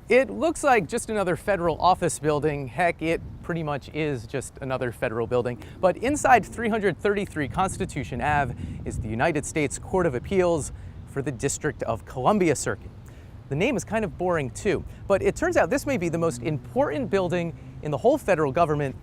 It looks like just another federal office building. Heck, it pretty much is just another federal building. But inside 333 Constitution Ave is the United States Court of Appeals for the District of Columbia Circuit. The name is kind of boring too, but it turns out this may be the most important building in the whole federal government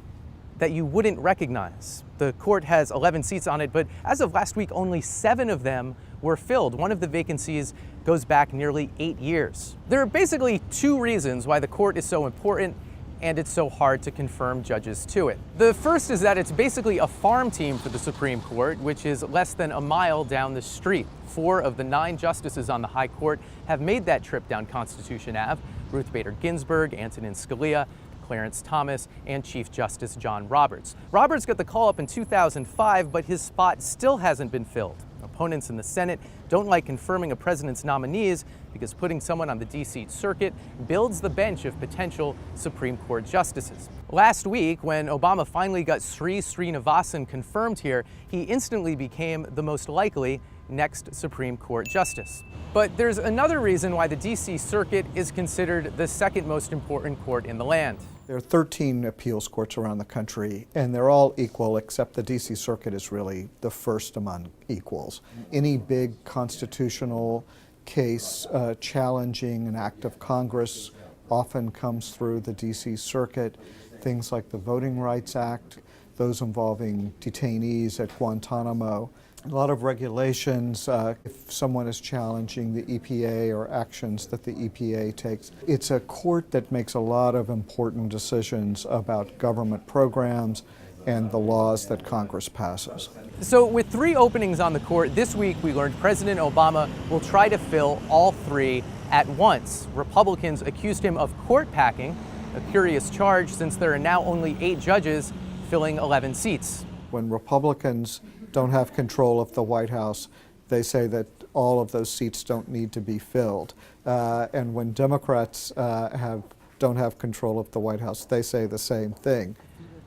that you wouldn't recognize. The court has 11 seats on it, but as of last week, only 7 of them were filled. One of the vacancies goes back nearly 8 years. There are basically 2 reasons why the court is so important and it's so hard to confirm judges to it. The first is that it's basically a farm team for the Supreme Court, which is less than a mile down the street. 4 of the 9 justices on the High Court have made that trip down Constitution Ave: Ruth Bader Ginsburg, Antonin Scalia, Clarence Thomas, and Chief Justice John Roberts. Roberts got the call up in 2005, but his spot still hasn't been filled. Opponents in the Senate don't like confirming a president's nominees because putting someone on the D.C. Circuit builds the bench of potential Supreme Court justices. Last week, when Obama finally got Sri Srinivasan confirmed here, he instantly became the most likely next Supreme Court justice. But there's another reason why the D.C. Circuit is considered the second most important court in the land. There are 13 appeals courts around the country, and they're all equal, except the D.C. Circuit is really the first among equals. Any big constitutional case challenging an act of Congress often comes through the D.C. Circuit. Things like the Voting Rights Act, those involving detainees at Guantanamo. A lot of regulations, if someone is challenging the EPA or actions that the EPA takes. It's a court that makes a lot of important decisions about government programs and the laws that Congress passes. So with 3 openings on the court, this week we learned President Obama will try to fill all 3 at once. Republicans accused him of court packing, a curious charge since there are now only 8 judges filling 11 seats. When Republicans don't have control of the White House, they say that all of those seats don't need to be filled. And when Democrats don't have control of the White House, they say the same thing.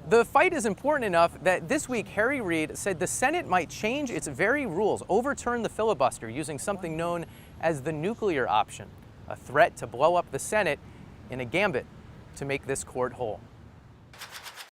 The fight is important enough that this week Harry Reid said the Senate might change its very rules, overturn the filibuster using something known as the nuclear option, a threat to blow up the Senate in a gambit to make this court whole.